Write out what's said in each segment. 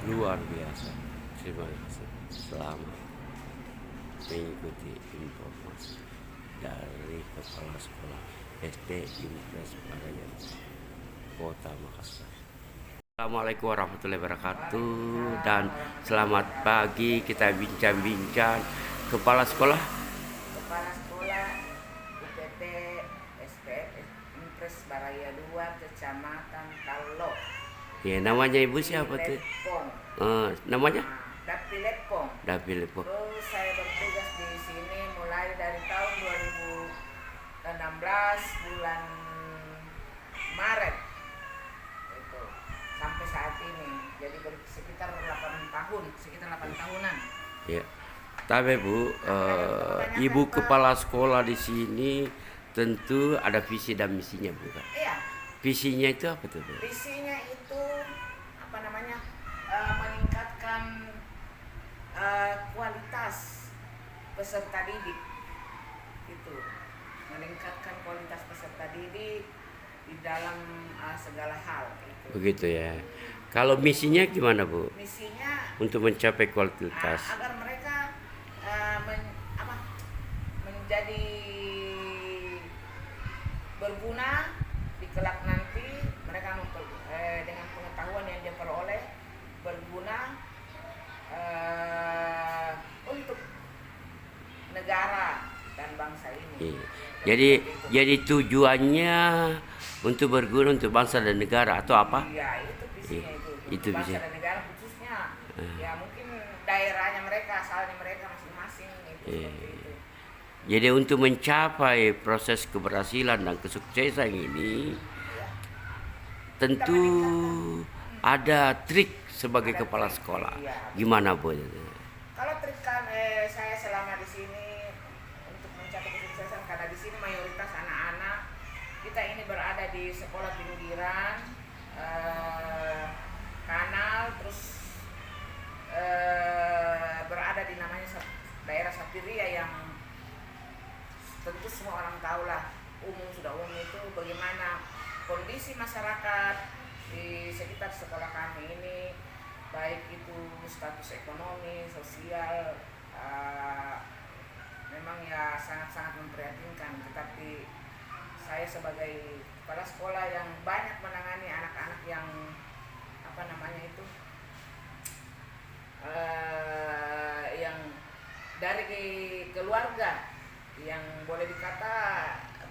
luar biasa. Terima kasih selamat mengikuti informasi dari Kepala Sekolah SD Impres Parayan, Kota Makassar. Assalamualaikum warahmatullahi wabarakatuh dan selamat pagi. Kita bincang-bincang Kepala Sekolah UPT SPF Impres Baraya 2 Kecamatan Talo. ya. Namanya ibu siapa tuh? Namanya Dapi Lepong. Terus saya bertugas di sini mulai dari tahun 2016 bulan Maret itu sampai saat ini. Jadi sekitar 8 tahunan. ya. Tapi Bu, ibu kepala sekolah di sini tentu ada visi dan misinya, Bu. Iya. Visinya itu apa tuh, Bu? Visinya itu meningkatkan kualitas peserta didik. Itu meningkatkan kualitas peserta didik di dalam segala hal itu. Begitu ya. Kalau misinya gimana, Bu? Misinya Untuk mencapai kualitas. agar mereka menjadi berguna di kelak nanti. Mereka dengan pengetahuan yang dia peroleh berguna untuk negara dan bangsa ini. Iya. Jadi tujuannya untuk berguna untuk bangsa dan negara atau apa? Iya, itu visinya Itu bangsa bisa. dan negara khususnya. Ya mungkin daerahnya mereka, asalnya mereka masing-masing itu seperti itu. Jadi untuk mencapai proses keberhasilan dan kesuksesan ini tentu ada trik sebagai kepala sekolah. Gimana, Bu? Kalau trik saya selama di sini untuk mencapai kesuksesan, karena di sini mayoritas anak-anak kita ini berada di sekolah pinggiran, kanal, terus berada di namanya daerah Sapiria yang tentu semua orang tahu lah, sudah umum itu bagaimana kondisi masyarakat di sekitar sekolah kami ini, baik itu status ekonomi, sosial, memang ya sangat-sangat memprihatinkan. Tetapi saya sebagai kepala sekolah yang banyak menangani anak-anak yang yang dari keluarga yang boleh dikata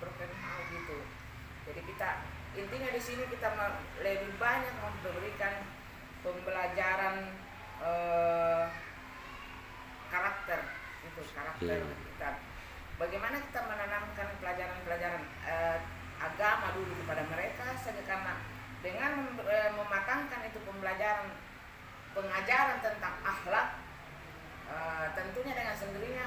broken home gitu. Jadi kita intinya di sini kita lebih banyak memberikan pembelajaran karakter kita. Bagaimana kita menanamkan pelajaran-pelajaran agama dulu kepada mereka, karena dengan mematangkan itu pengajaran tentang akhlak, tentunya dengan sendirinya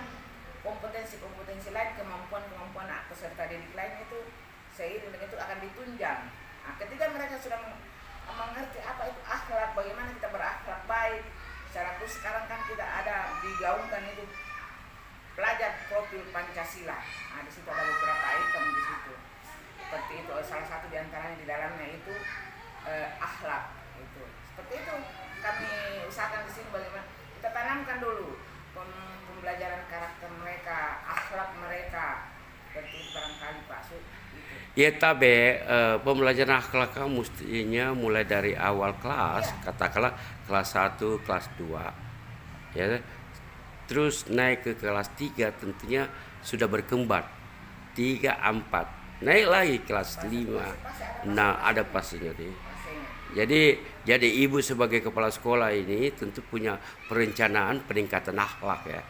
kompetensi-kompetensi lain, kemampuan-kemampuan peserta didik lain itu seiring dengan itu akan ditunjang. Ketika mereka sudah mengerti apa itu akhlak, bagaimana kita berakhlak baik. Secara khusus sekarang kan kita ada digaungkan itu pelajar profil Pancasila. Di situ ada beberapa item di situ. Seperti itu, salah satu diantaranya di dalamnya itu akhlak. Itu seperti itu kami usahakan di sini, bagaimana kita tanamkan dulu pembelajaran karakter mereka, akhlak mereka. Seperti itu barangkali Pak Sud. Ya, tapi pembelajaran akhlak kamu mestinya mulai dari awal kelas, katakanlah kelas 1, kelas 2. Ya. Terus naik ke kelas 3 tentunya sudah berkembang. 3, 4. Naik lagi kelas 5. Nah, ada pastinya deh. Jadi ibu sebagai kepala sekolah ini tentu punya perencanaan peningkatan akhlak ya.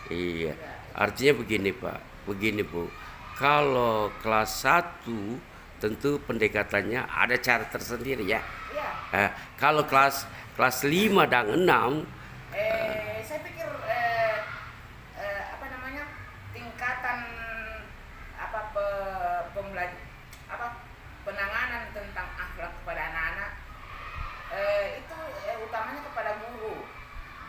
Iya. Artinya begini, Pak. Begini, Bu. Kalau kelas 1 tentu pendekatannya ada cara tersendiri ya. Kalau kelas 5 dan 6 saya pikir tingkatan penanganan tentang akhlak kepada anak-anak itu utamanya kepada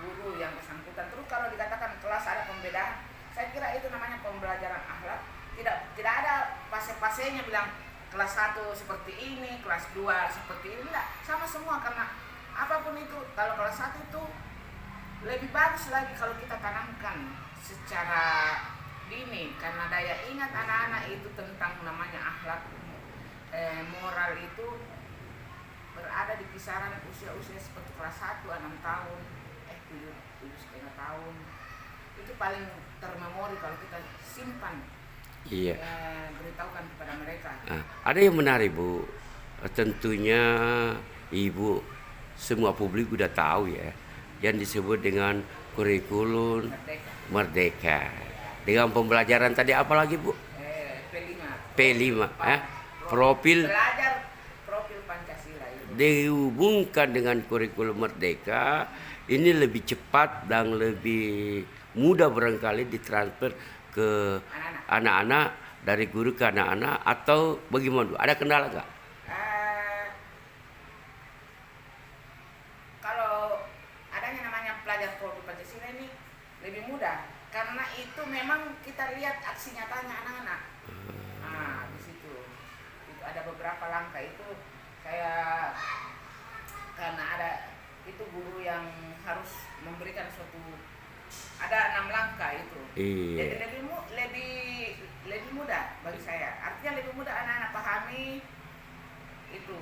guru yang bersangkutan. Terus kalau dikatakan kelas ada pembedaan, saya kira itu namanya pembelajaran akhlak. Tidak ada fase-fasenya bilang kelas 1 seperti ini, kelas 2 seperti ini. Enggak, sama semua, karena apapun itu, kalau kelas 1 itu lebih bagus lagi kalau kita tanamkan secara dini, karena daya ingat anak-anak itu tentang namanya akhlak, moral itu berada di kisaran usia-usia seperti kelas 1, 6 tahun, 7,5 tahun. Itu paling termemori kalau kita simpan, Iya. beritahukan kepada mereka. Nah, ada yang menarik Bu, tentunya Ibu semua publik udah tahu ya, yang disebut dengan kurikulum Merdeka. Merdeka. Dengan pembelajaran tadi apa lagi Bu? P5. P5, profil Belajar profil Pancasila itu. dihubungkan dengan kurikulum Merdeka, ini lebih cepat dan lebih mudah barangkali ditransfer ke anak-anak, dari guru ke anak-anak, atau bagaimana Bu? Ada kendala nggak? Kalau adanya namanya pelajar profil Pancasila ini lebih mudah, karena itu memang kita lihat aksi nyatanya anak-anak. Nah, di situ itu ada beberapa langkah itu saya, karena ada itu guru yang harus memberikan suatu, ada 6 langkah itu. Jadi Iya. lebih mudah bagi saya. Artinya lebih mudah anak-anak pahami itu.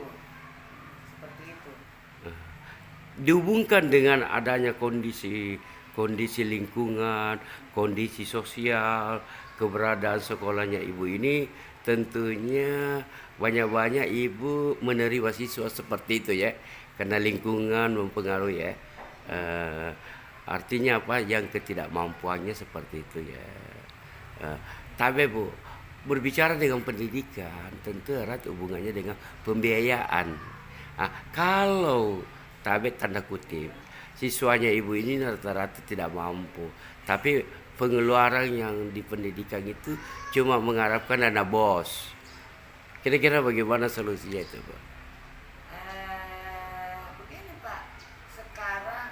Seperti itu. Dihubungkan dengan adanya kondisi lingkungan, kondisi sosial, keberadaan sekolahnya Ibu ini, tentunya banyak-banyak Ibu menerima siswa seperti itu ya, karena lingkungan mempengaruhi ya. Artinya apa, yang ketidakmampuannya seperti itu ya. Tapi Bu, berbicara dengan pendidikan tentu erat hubungannya dengan pembiayaan. Kalau tapi tanda kutip siswanya Ibu ini rata-rata tidak mampu, tapi pengeluaran yang di pendidikan itu cuma mengharapkan dana BOS. Kira-kira bagaimana solusinya itu Pak? Begini Pak, sekarang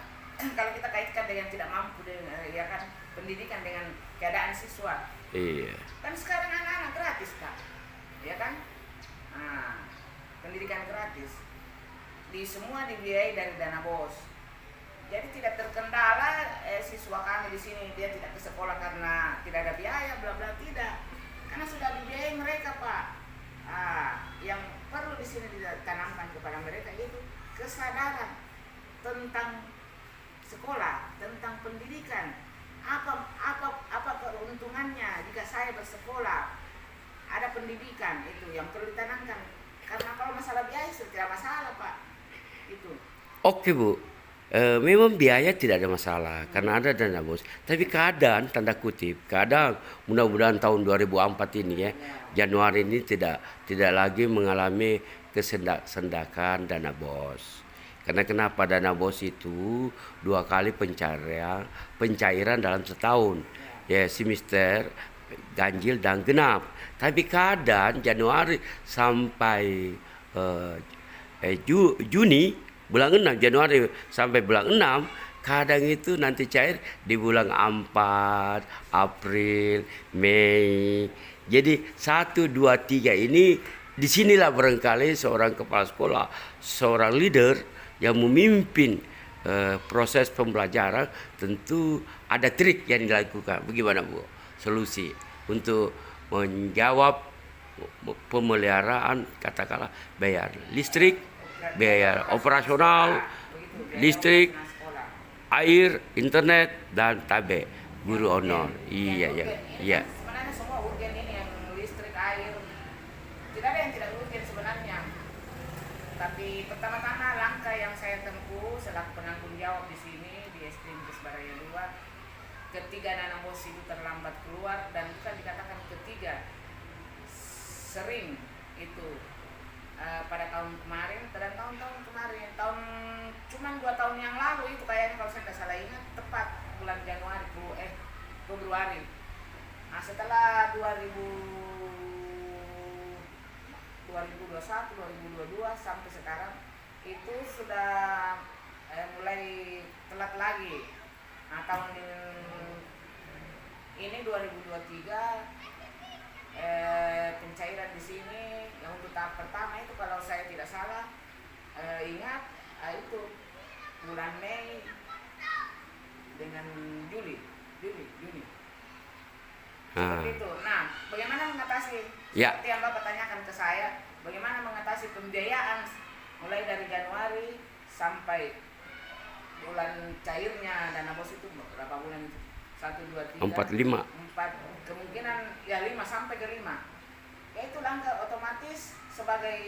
kalau kita kaitkan dengan tidak mampu dengan, ya kan, pendidikan dengan keadaan siswa, Iya. kan sekarang anak-anak gratis Pak, ya kan? Pendidikan gratis, di semua dibiayai dari dana BOS. Jadi tidak terkendala siswa kami di sini dia tidak ke sekolah karena tidak ada biaya, bla bla, tidak, karena sudah dibiayai mereka Pak. Yang perlu di sini ditanamkan kepada mereka itu kesadaran tentang sekolah, tentang pendidikan. Apa keuntungannya jika saya bersekolah, ada pendidikan, itu yang perlu ditanamkan. Karena kalau masalah biaya sudah tidak masalah Pak. Itu. Oke Bu, memang biaya tidak ada masalah karena ada dana BOS. Tapi keadaan tanda kutip, kadang mudah-mudahan tahun 2004 ini ya, Januari ini tidak lagi mengalami kesendakan dana BOS. Karena kenapa, dana BOS itu 2 kali pencairan dalam setahun, ya, semester ganjil dan genap. Tapi kadang Januari sampai Juni, bulan 6, Januari sampai bulan 6, kadang itu nanti cair di bulan 4, April, Mei. Jadi 1, 2, 3 ini disinilah barangkali seorang kepala sekolah, seorang leader yang memimpin proses pembelajaran, tentu ada trik yang dilakukan. Bagaimana Bu solusi untuk menjawab pemeliharaan, katakanlah bayar listrik, biaya operasional, listrik, air, internet, dan tabe guru honor. Iya ya, iya. Sebenarnya semua urgen ini, yang listrik, air, tidak ada yang tidak urgen sebenarnya. Tapi pertama-tama langkah yang saya tempuh selaku penanggung jawab di sini di SD Negeri Baraya 2, ketika Nana Bos itu terlambat keluar, dan bukan dikatakan ketiga, sering itu pada tahun kemarin dan tahun-tahun kemarin, cuman 2 tahun yang lalu itu kayaknya, kalau saya tidak salah ingat, tepat bulan Januari, Februari. Setelah 2021, 2022 sampai sekarang itu sudah mulai telat lagi. Tahun ini 2023 pencairan di sini yang untuk tahap pertama itu, kalau saya tidak salah ingat, itu bulan Mei dengan Juli, Juni. Ah, Seperti itu. Nah, bagaimana mengatasi? Ya. Seperti yang Bapak tanyakan ke saya, bagaimana mengatasi pembiayaan mulai dari Januari sampai bulan cairnya dana bos itu berapa bulan itu? 1, 2, 3, 4, 5. 4, kemungkinan ya 5 sampai ke 5. Ya itu langkah otomatis sebagai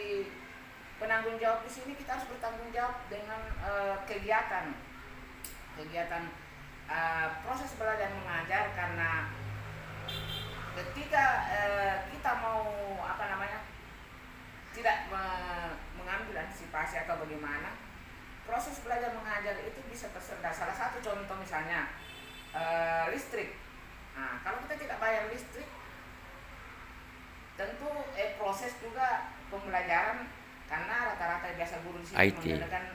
penanggung jawab di sini kita harus bertanggung jawab dengan kegiatan proses belajar mengajar, karena ketika kita mau tidak mengambil antisipasi atau bagaimana, proses belajar mengajar itu bisa tersendat. Salah satu contoh misalnya listrik. Nah, kalau kita tidak bayar listrik, tentu proses juga pembelajaran, karena rata-rata biasa guru di sini IT. menggunakan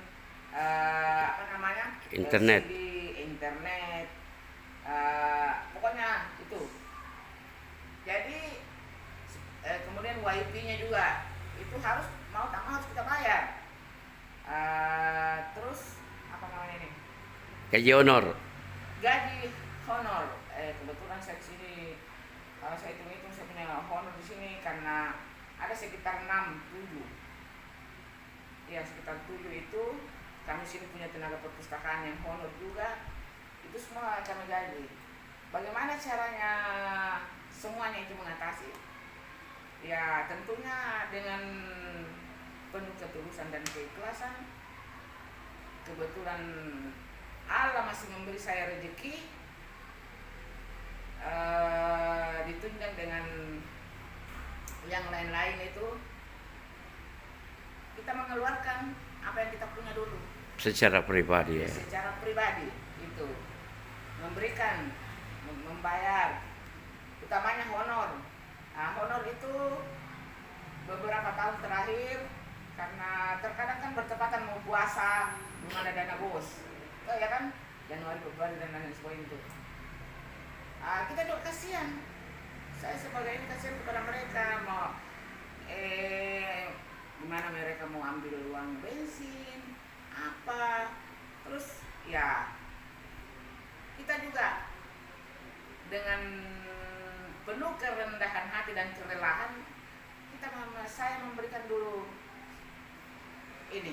Internet. LCD, internet, pokoknya itu. Jadi kemudian wifi-nya juga itu harus mau tak mau harus kita bayar. Terus apa namanya ini? Gaji honor. Gaji honor. Kebetulan saya di sini, kalau saya hitung-hitung saya punya honor di sini karena ada sekitar 6-7. Ya, sekitar 7 itu kami sini punya tenaga perpustakaan yang honor juga. Itu semua kami gaji. Bagaimana caranya semuanya itu mengatasi? Ya, tentunya dengan penuh ketulusan dan keikhlasan. Kebetulan Allah masih memberi saya rezeki, ditunjang dengan yang lain-lain itu, kita mengeluarkan apa yang kita punya dulu. Secara pribadi ya. Secara pribadi itu memberikan, membayar, utamanya honor. Nah, honor itu beberapa tahun terakhir, karena terkadang kan bertepatan mau puasa, belum ada dana bos, ya kan, Januari, Februari dan lain sebagainya itu. Kita juga kasihan. Saya sebagai ini kasihan kepada mereka, mau gimana mereka mau ambil uang bensin apa, terus ya kita juga dengan penuh kerendahan hati dan kerelaan saya memberikan dulu ini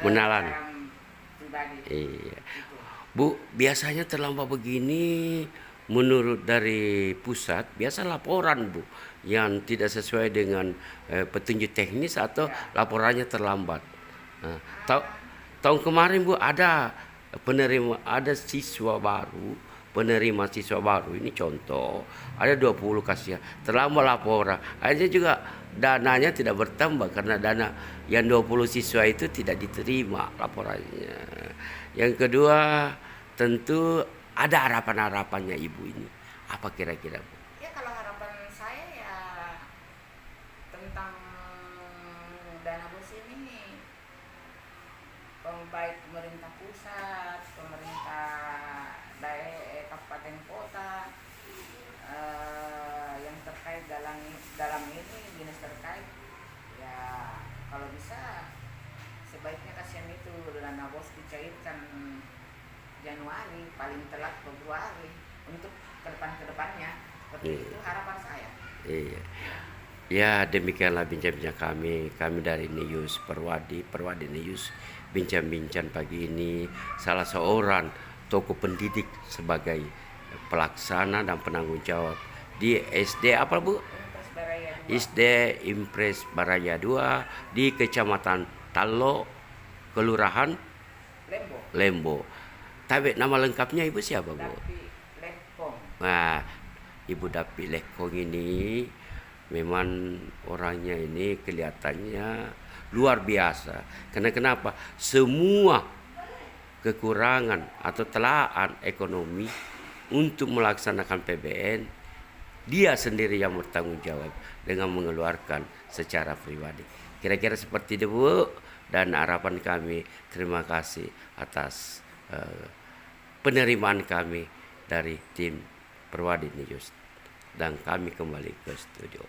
Menalan. secara pribadi. Iya. Gitu. Bu, biasanya terlambat begini menurut dari pusat biasa laporan, Bu, yang tidak sesuai dengan petunjuk teknis atau laporannya terlambat. Nah, tahun kemarin, Bu, ada siswa baru, penerima siswa baru ini contoh, ada 20 kasihan terlambat laporan, akhirnya juga dananya tidak bertambah karena dana yang 20 siswa itu tidak diterima laporannya. Yang kedua, tentu ada harapan-harapannya Ibu ini. Apa kira-kira, Bu? Ya, kalau harapan saya ya tentang dana bos ini, baik pemerintah pusat, pemerintah daerah, kabupaten kota, yang terkait dalam ini, dinas terkait, ya kalau bisa sebaiknya kasihan itu dana bos dicairkan Januari, paling telat Februari, untuk kedepannya. Seperti itu harapan saya. Iya. Ya, demikianlah bincang-bincang kami dari News Perwadi News, bincang-bincang pagi ini salah seorang tokoh pendidik sebagai pelaksana dan penanggung jawab di SD apa, Bu? SD Impres Baraya 2 di Kecamatan Talo, Kelurahan Lembo. Tapi nama lengkapnya Ibu siapa, Bu? Dapi Lekong. Nah, Ibu Dapi Lekong ini memang orangnya ini kelihatannya luar biasa. Karena kenapa? Semua kekurangan atau telaan ekonomi untuk melaksanakan PBN, dia sendiri yang bertanggung jawab dengan mengeluarkan secara pribadi. Kira-kira seperti itu, Bu. Dan harapan kami, terima kasih atas penerimaan kami dari tim Perwadi News. Dan kami kembali ke studio.